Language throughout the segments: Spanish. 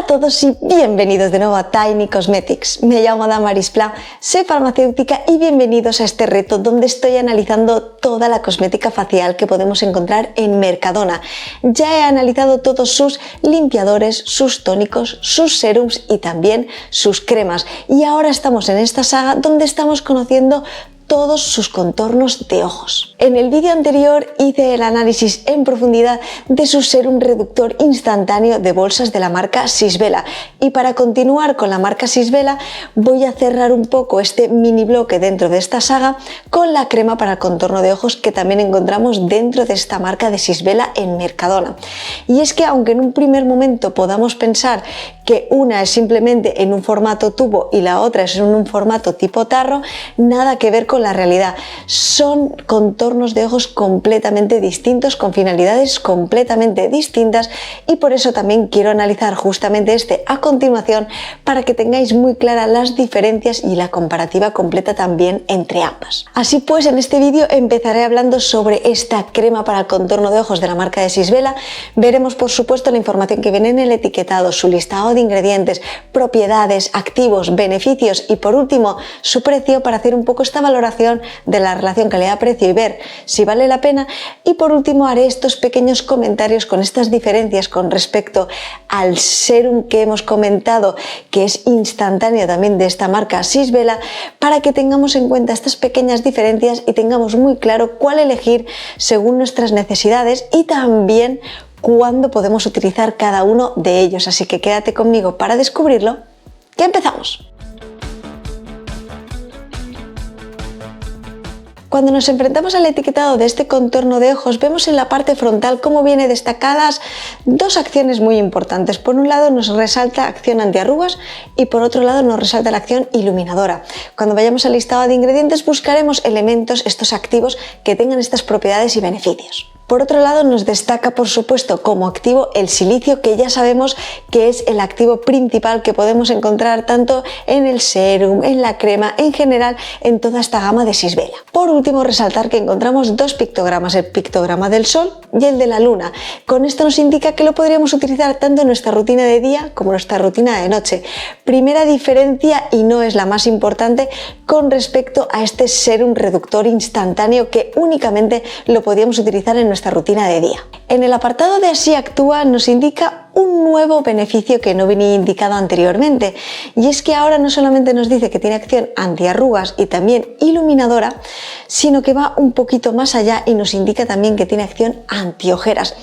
Hola a todos y bienvenidos de nuevo a Tiny Cosmetics. Me llamo Damaris Pla, soy farmacéutica y bienvenidos a este reto donde estoy analizando toda la cosmética facial que podemos encontrar en Mercadona. Ya he analizado todos sus limpiadores, sus tónicos, sus serums y también sus cremas. Y ahora estamos en esta saga donde estamos conociendo todos sus contornos de ojos. En el vídeo anterior hice el análisis en profundidad de su serum reductor instantáneo de bolsas de la marca Sisvela, y para continuar con la marca Sisvela voy a cerrar un poco este mini bloque dentro de esta saga con la crema para el contorno de ojos que también encontramos dentro de esta marca de Sisvela en Mercadona. Y es que aunque en un primer momento podamos pensar que una es simplemente en un formato tubo y la otra es en un formato tipo tarro, nada que ver con la realidad. Son contornos de ojos completamente distintos, con finalidades completamente distintas, y por eso también quiero analizar justamente este a continuación para que tengáis muy claras las diferencias y la comparativa completa también entre ambas. Así pues, en este vídeo empezaré hablando sobre esta crema para el contorno de ojos de la marca de Sisvela. Veremos por supuesto la información que viene en el etiquetado, su listado de ingredientes, propiedades, activos, beneficios y por último su precio, para hacer un poco esta valoración de la relación calidad-precio y ver si vale la pena. Y por último haré estos pequeños comentarios con estas diferencias con respecto al serum que hemos comentado, que es instantáneo también de esta marca Sisvela, para que tengamos en cuenta estas pequeñas diferencias y tengamos muy claro cuál elegir según nuestras necesidades y también cuándo podemos utilizar cada uno de ellos. Así que quédate conmigo para descubrirlo. ¡Ya empezamos! Cuando nos enfrentamos al etiquetado de este contorno de ojos, vemos en la parte frontal cómo viene destacadas dos acciones muy importantes. Por un lado nos resalta acción antiarrugas y por otro lado nos resalta la acción iluminadora. Cuando vayamos al listado de ingredientes buscaremos elementos, estos activos, que tengan estas propiedades y beneficios. Por otro lado nos destaca por supuesto como activo el silicio, que ya sabemos que es el activo principal que podemos encontrar tanto en el serum, en la crema, en general en toda esta gama de Sisvela. Por último, resaltar que encontramos dos pictogramas, el pictograma del sol y el de la luna. Con esto nos indica que lo podríamos utilizar tanto en nuestra rutina de día como en nuestra rutina de noche. Primera diferencia, y no es la más importante, con respecto a este serum reductor instantáneo que únicamente lo podíamos utilizar en nuestra rutina de día. En el apartado de Así actúa nos indica un nuevo beneficio que no venía indicado anteriormente, y es que ahora no solamente nos dice que tiene acción antiarrugas y también iluminadora, sino que va un poquito más allá y nos indica también que tiene acción antiojeras.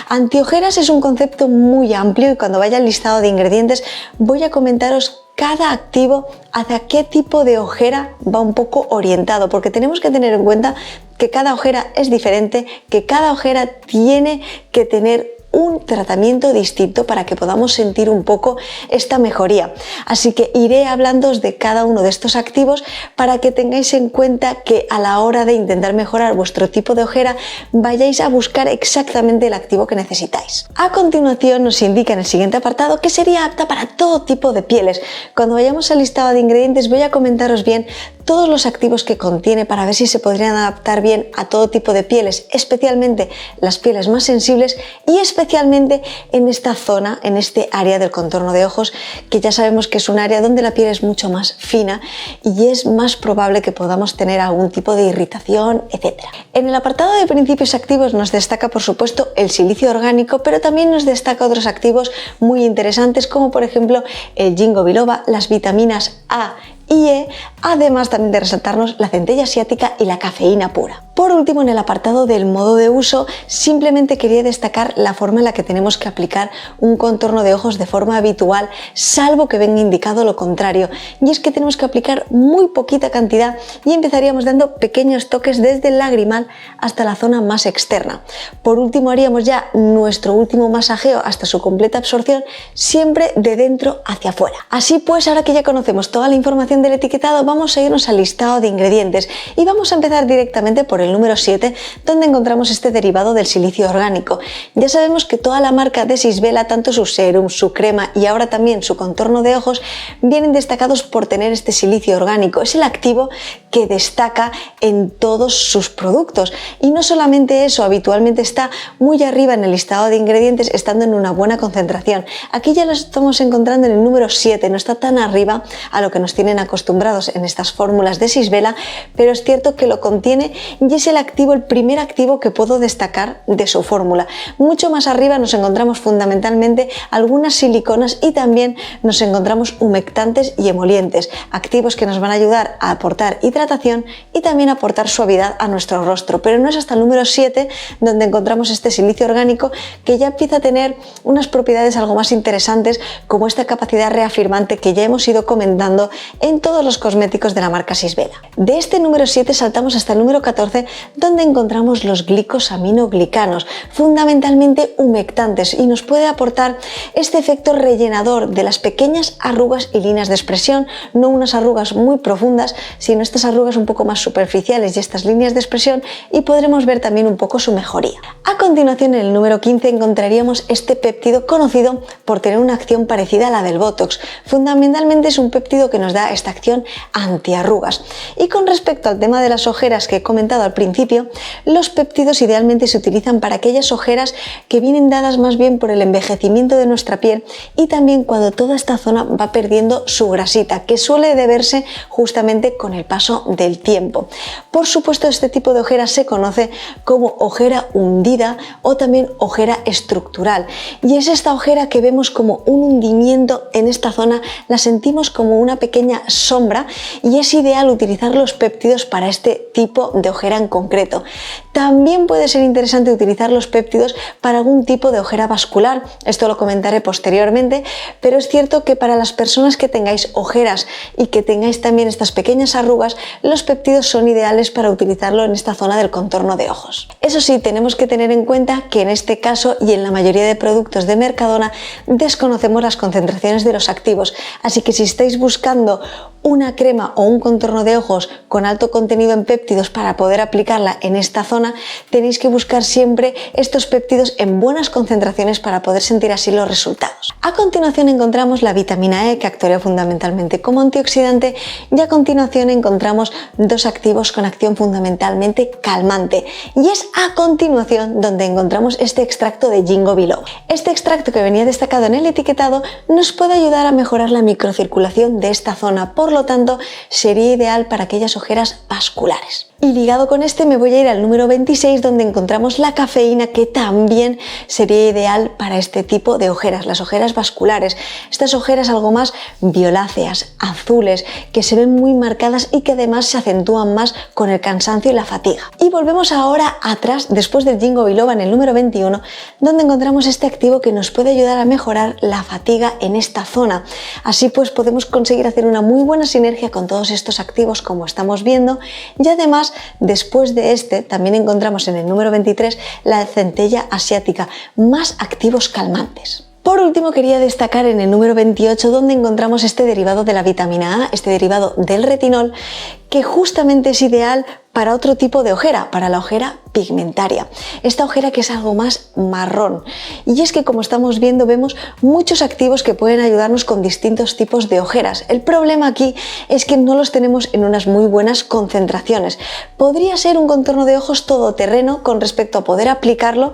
Antiojeras es un concepto muy amplio y cuando vaya al listado de ingredientes voy a comentaros cada activo hacia qué tipo de ojera va un poco orientado, porque tenemos que tener en cuenta que cada ojera es diferente, que cada ojera tiene que tener un tratamiento distinto para que podamos sentir un poco esta mejoría. Así que iré hablándoos de cada uno de estos activos para que tengáis en cuenta que a la hora de intentar mejorar vuestro tipo de ojera vayáis a buscar exactamente el activo que necesitáis. A continuación nos indica en el siguiente apartado que sería apta para todo tipo de pieles. Cuando vayamos al listado de ingredientes voy a comentaros bien todos los activos que contiene para ver si se podrían adaptar bien a todo tipo de pieles, especialmente las pieles más sensibles y especialmente en esta zona, en este área del contorno de ojos, que ya sabemos que es un área donde la piel es mucho más fina y es más probable que podamos tener algún tipo de irritación, etc. En el apartado de principios activos nos destaca por supuesto el silicio orgánico, pero también nos destaca otros activos muy interesantes como por ejemplo el ginkgo biloba, las vitaminas A y E, además también de resaltarnos la centella asiática y la cafeína pura. Por último, en el apartado del modo de uso, simplemente quería destacar la forma en la que tenemos que aplicar un contorno de ojos de forma habitual, salvo que venga indicado lo contrario, y es que tenemos que aplicar muy poquita cantidad y empezaríamos dando pequeños toques desde el lagrimal hasta la zona más externa. Por último, haríamos ya nuestro último masajeo hasta su completa absorción, siempre de dentro hacia afuera. Así pues, ahora que ya conocemos toda la información continuación del etiquetado vamos a irnos al listado de ingredientes y vamos a empezar directamente por el número 7, donde encontramos este derivado del silicio orgánico. Ya sabemos que toda la marca de Sisvela, tanto su serum, su crema y ahora también su contorno de ojos, vienen destacados por tener este silicio orgánico. Es el activo que destaca en todos sus productos. Y no solamente eso, habitualmente está muy arriba en el listado de ingredientes, estando en una buena concentración. Aquí ya lo estamos encontrando en el número 7, no está tan arriba a lo que nos tienen acostumbrados en estas fórmulas de Sisvela, pero es cierto que lo contiene y es el primer activo que puedo destacar de su fórmula. Mucho más arriba nos encontramos fundamentalmente algunas siliconas y también nos encontramos humectantes y emolientes, activos que nos van a ayudar a aportar hidratación y también aportar suavidad a nuestro rostro. Pero no es hasta el número 7 donde encontramos este silicio orgánico, que ya empieza a tener unas propiedades algo más interesantes, como esta capacidad reafirmante que ya hemos ido comentando en todos los cosméticos de la marca Sisvela. De este número 7 saltamos hasta el número 14, donde encontramos los glicosaminoglicanos, fundamentalmente humectantes, y nos puede aportar este efecto rellenador de las pequeñas arrugas y líneas de expresión, no unas arrugas muy profundas, sino estas arrugas un poco más superficiales y estas líneas de expresión, y podremos ver también un poco su mejoría. A continuación, en el número 15 encontraríamos este péptido conocido por tener una acción parecida a la del Botox. Fundamentalmente es un péptido que nos da esta acción antiarrugas. Y con respecto al tema de las ojeras que he comentado al principio, los péptidos idealmente se utilizan para aquellas ojeras que vienen dadas más bien por el envejecimiento de nuestra piel y también cuando toda esta zona va perdiendo su grasita, que suele deberse justamente con el paso del tiempo. Por supuesto, este tipo de ojera se conoce como ojera hundida o también ojera estructural, y es esta ojera que vemos como un hundimiento en esta zona, la sentimos como una pequeña sombra, y es ideal utilizar los péptidos para este tipo de ojera en concreto. También puede ser interesante utilizar los péptidos para algún tipo de ojera vascular, esto lo comentaré posteriormente, pero es cierto que para las personas que tengáis ojeras y que tengáis también estas pequeñas arrugas, los péptidos son ideales para utilizarlo en esta zona del contorno de ojos. Eso sí, tenemos que tener en cuenta que en este caso y en la mayoría de productos de Mercadona desconocemos las concentraciones de los activos, así que si estáis buscando una crema o un contorno de ojos con alto contenido en péptidos para poder aplicarla en esta zona, tenéis que buscar siempre estos péptidos en buenas concentraciones para poder sentir así los resultados. A continuación encontramos la vitamina E, que actúa fundamentalmente como antioxidante, y a continuación encontramos dos activos con acción fundamentalmente calmante, y es a continuación donde encontramos este extracto de Ginkgo biloba. Este extracto, que venía destacado en el etiquetado, nos puede ayudar a mejorar la microcirculación de esta zona, por lo tanto sería ideal para aquellas ojeras vasculares. Y ligado con este me voy a ir al número 26, donde encontramos la cafeína, que también sería ideal para este tipo de ojeras, las ojeras vasculares. Estas ojeras algo más violáceas, azules, que se ven muy marcadas y que además se acentúan más con el cansancio y la fatiga. Y volvemos ahora atrás, después del Ginkgo biloba, en el número 21, donde encontramos este activo que nos puede ayudar a mejorar la fatiga en esta zona. Así pues podemos conseguir hacer una muy buena sinergia con todos estos activos, como estamos viendo, y además después de este también encontramos en el número 23 la centella asiática, más activos calmantes. Por último, quería destacar en el número 28, donde encontramos este derivado de la vitamina A, este derivado del retinol, que justamente es ideal para otro tipo de ojera, para la ojera pigmentaria. Esta ojera que es algo más marrón. Y es que, como estamos viendo, vemos muchos activos que pueden ayudarnos con distintos tipos de ojeras. El problema aquí es que no los tenemos en unas muy buenas concentraciones. Podría ser un contorno de ojos todoterreno con respecto a poder aplicarlo,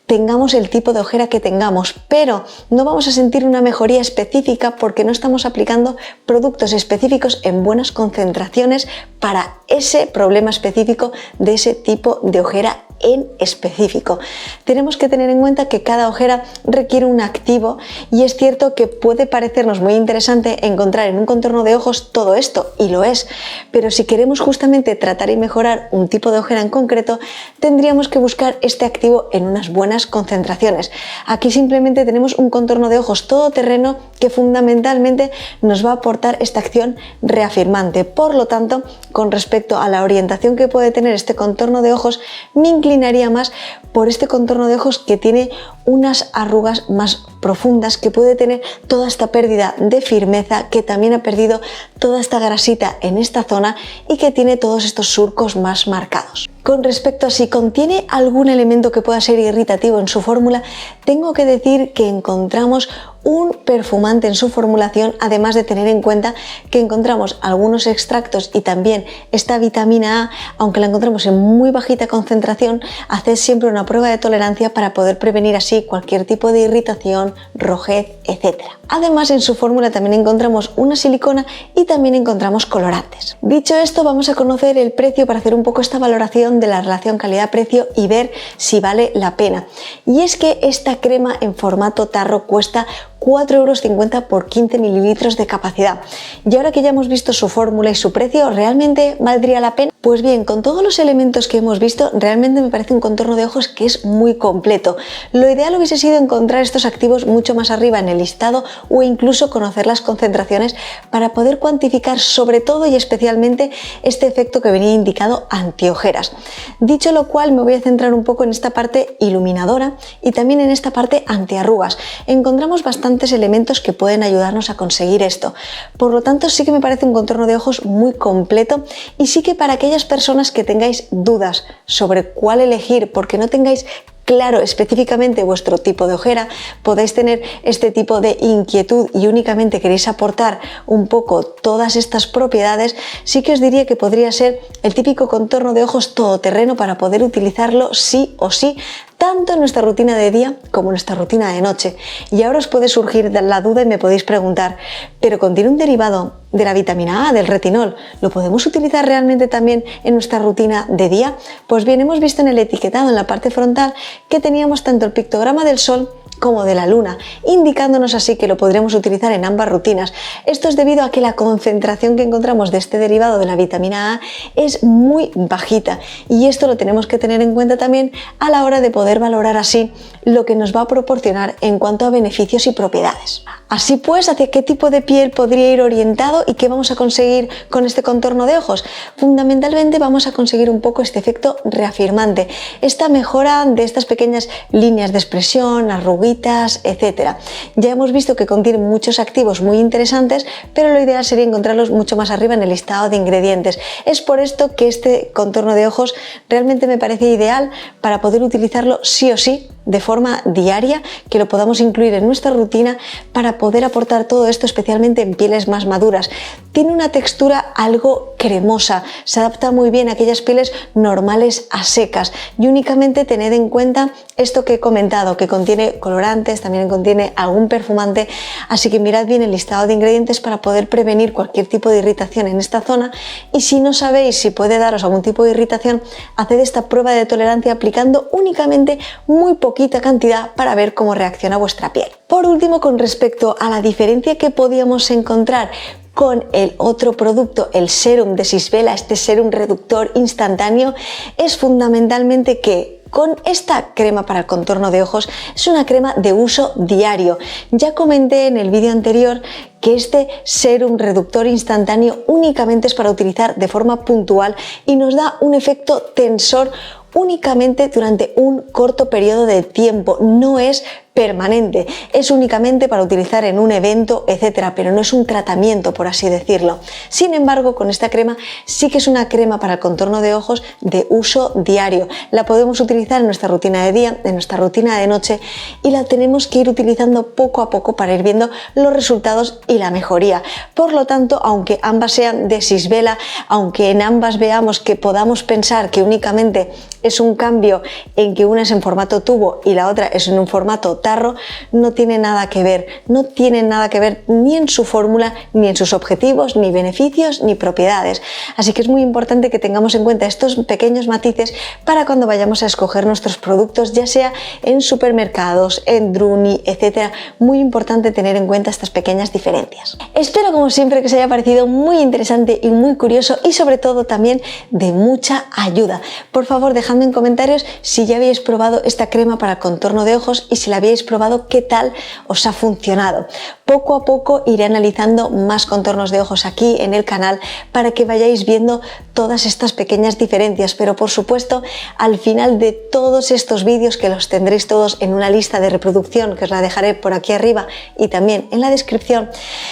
tengamos el tipo de ojera que tengamos, pero no vamos a sentir una mejoría específica porque no estamos aplicando productos específicos en buenas concentraciones para ese problema específico de ese tipo de ojera en específico. Tenemos que tener en cuenta que cada ojera requiere un activo, y es cierto que puede parecernos muy interesante encontrar en un contorno de ojos todo esto, y lo es, pero si queremos justamente tratar y mejorar un tipo de ojera en concreto, tendríamos que buscar este activo en unas buenas concentraciones. Aquí simplemente tenemos un contorno de ojos todoterreno que fundamentalmente nos va a aportar esta acción reafirmante. Por lo tanto, con respecto a la orientación que puede tener este contorno de ojos, me inclino inclinaría más por este contorno de ojos que tiene unas arrugas más profundas, que puede tener toda esta pérdida de firmeza, que también ha perdido toda esta grasita en esta zona y que tiene todos estos surcos más marcados. Con respecto a si contiene algún elemento que pueda ser irritativo en su fórmula, tengo que decir que encontramos un perfumante en su formulación, además de tener en cuenta que encontramos algunos extractos y también esta vitamina A, aunque la encontramos en muy bajita concentración, haced siempre una prueba de tolerancia para poder prevenir así cualquier tipo de irritación, rojez, etc. Además, en su fórmula también encontramos una silicona y también encontramos colorantes. Dicho esto, vamos a conocer el precio para hacer un poco esta valoración de la relación calidad-precio y ver si vale la pena. Y es que esta crema en formato tarro cuesta 4,50 € por 15 mililitros de capacidad. Y ahora que ya hemos visto su fórmula y su precio, ¿realmente valdría la pena? Pues bien, con todos los elementos que hemos visto, realmente me parece un contorno de ojos que es muy completo. Lo ideal hubiese sido encontrar estos activos mucho más arriba en el listado o incluso conocer las concentraciones para poder cuantificar sobre todo y especialmente este efecto que venía indicado antiojeras. Dicho lo cual, me voy a centrar un poco en esta parte iluminadora y también en esta parte antiarrugas. Encontramos bastantes elementos que pueden ayudarnos a conseguir esto. Por lo tanto, sí que me parece un contorno de ojos muy completo y sí que para aquellas personas que tengáis dudas sobre cuál elegir porque no tengáis claro específicamente vuestro tipo de ojera, podéis tener este tipo de inquietud y únicamente queréis aportar un poco todas estas propiedades, sí que os diría que podría ser el típico contorno de ojos todoterreno para poder utilizarlo sí o sí, tanto en nuestra rutina de día como en nuestra rutina de noche. Y ahora os puede surgir la duda y me podéis preguntar, ¿pero contiene un derivado de la vitamina A, del retinol? ¿Lo podemos utilizar realmente también en nuestra rutina de día? Pues bien, hemos visto en el etiquetado en la parte frontal que teníamos tanto el pictograma del sol como de la luna, indicándonos así que lo podremos utilizar en ambas rutinas. Esto es debido a que la concentración que encontramos de este derivado de la vitamina A es muy bajita y esto lo tenemos que tener en cuenta también a la hora de poder valorar así lo que nos va a proporcionar en cuanto a beneficios y propiedades. Así pues, ¿hacia qué tipo de piel podría ir orientado y qué vamos a conseguir con este contorno de ojos? Fundamentalmente vamos a conseguir un poco este efecto reafirmante, esta mejora de estas pequeñas líneas de expresión, arruguitas, etcétera. Ya hemos visto que contiene muchos activos muy interesantes, pero lo ideal sería encontrarlos mucho más arriba en el listado de ingredientes. Es por esto que este contorno de ojos realmente me parece ideal para poder utilizarlo sí o sí de forma diaria, que lo podamos incluir en nuestra rutina para poder aportar todo esto, especialmente en pieles más maduras. Tiene una textura algo cremosa, se adapta muy bien a aquellas pieles normales a secas y únicamente tened en cuenta esto que he comentado, que contiene colorantes, también contiene algún perfumante, así que mirad bien el listado de ingredientes para poder prevenir cualquier tipo de irritación en esta zona y si no sabéis si puede daros algún tipo de irritación, haced esta prueba de tolerancia aplicando únicamente muy poquita cantidad para ver cómo reacciona vuestra piel. Por último, con respecto a la diferencia que podíamos encontrar con el otro producto, el serum de Sisvela, este serum reductor instantáneo, es fundamentalmente que con esta crema para el contorno de ojos es una crema de uso diario. Ya comenté en el vídeo anterior que este serum reductor instantáneo únicamente es para utilizar de forma puntual y nos da un efecto tensor únicamente durante un corto periodo de tiempo, no es permanente, es únicamente para utilizar en un evento, etcétera, pero no es un tratamiento, por así decirlo. Sin embargo, con esta crema sí que es una crema para el contorno de ojos de uso diario. La podemos utilizar en nuestra rutina de día, en nuestra rutina de noche y la tenemos que ir utilizando poco a poco para ir viendo los resultados y la mejoría. Por lo tanto, aunque ambas sean de Sisvela, aunque en ambas veamos que podamos pensar que únicamente es un cambio en que una es en formato tubo y la otra es en un formato tarro, no tiene nada que ver, no tienen nada que ver ni en su fórmula, ni en sus objetivos, ni beneficios, ni propiedades. Así que es muy importante que tengamos en cuenta estos pequeños matices para cuando vayamos a escoger nuestros productos, ya sea en supermercados, en Druni, etcétera. Muy importante tener en cuenta estas pequeñas diferencias. Espero, como siempre, que os haya parecido muy interesante y muy curioso y sobre todo también de mucha ayuda. Por favor, dejadme en comentarios si ya habéis probado esta crema para el contorno de ojos y si la habéis probado, qué tal os ha funcionado. Poco a poco iré analizando más contornos de ojos aquí en el canal para que vayáis viendo todas estas pequeñas diferencias, pero por supuesto al final de todos estos vídeos, que los tendréis todos en una lista de reproducción que os la dejaré por aquí arriba y también en la descripción,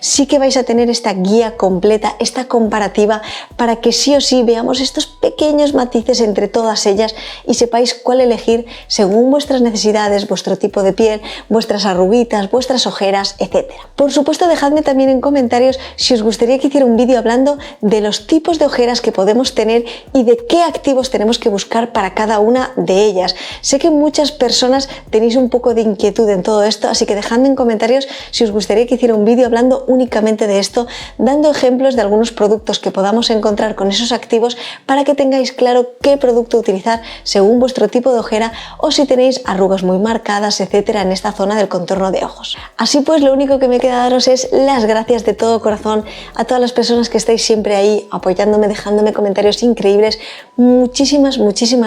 sí que vais a tener esta guía completa, esta comparativa, para que sí o sí veamos estos pequeños matices entre todas ellas y sepáis cuál elegir según vuestras necesidades, vuestro tipo de piel, vuestras arruguitas, vuestras ojeras, etc. Por supuesto, dejadme también en comentarios si os gustaría que hiciera un vídeo hablando de los tipos de ojeras que podemos tener y de qué activos tenemos que buscar para cada una de ellas. Sé que muchas personas tenéis un poco de inquietud en todo esto, así que dejadme en comentarios si os gustaría que hiciera un vídeo hablando únicamente de esto, dando ejemplos de algunos productos que podamos encontrar con esos activos para que tengáis claro qué producto utilizar según vuestro tipo de ojera o si tenéis arrugas muy marcadas, etcétera, en esta zona del contorno de ojos. Así pues, lo único que me queda daros es las gracias de todo corazón a todas las personas que estáis siempre ahí apoyándome, dejándome comentarios increíbles. Muchísimas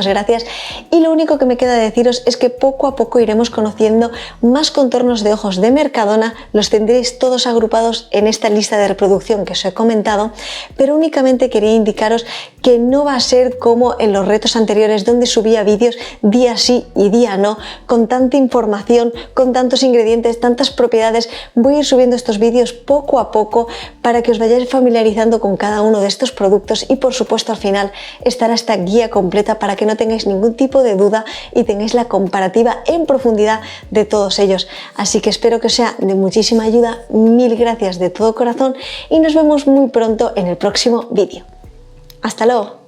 gracias, y lo único que me queda deciros es que poco a poco iremos conociendo más contornos de ojos de Mercadona. Los tendréis todos agrupados en esta lista de reproducción que os he comentado, pero únicamente quería indicaros que no va a ser como en los retos anteriores donde subía vídeos día sí y día no, con tanta información, con tantos ingredientes, tantas propiedades. Voy a ir subiendo estos vídeos poco a poco para que os vayáis familiarizando con cada uno de estos productos, y por supuesto al final estará esta guía completa para que no tengáis ningún tipo de duda y tengáis la comparativa en profundidad de todos ellos. Así que espero que os sea de muchísima ayuda. Mil gracias de todo corazón y nos vemos muy pronto en el próximo vídeo. ¡Hasta luego!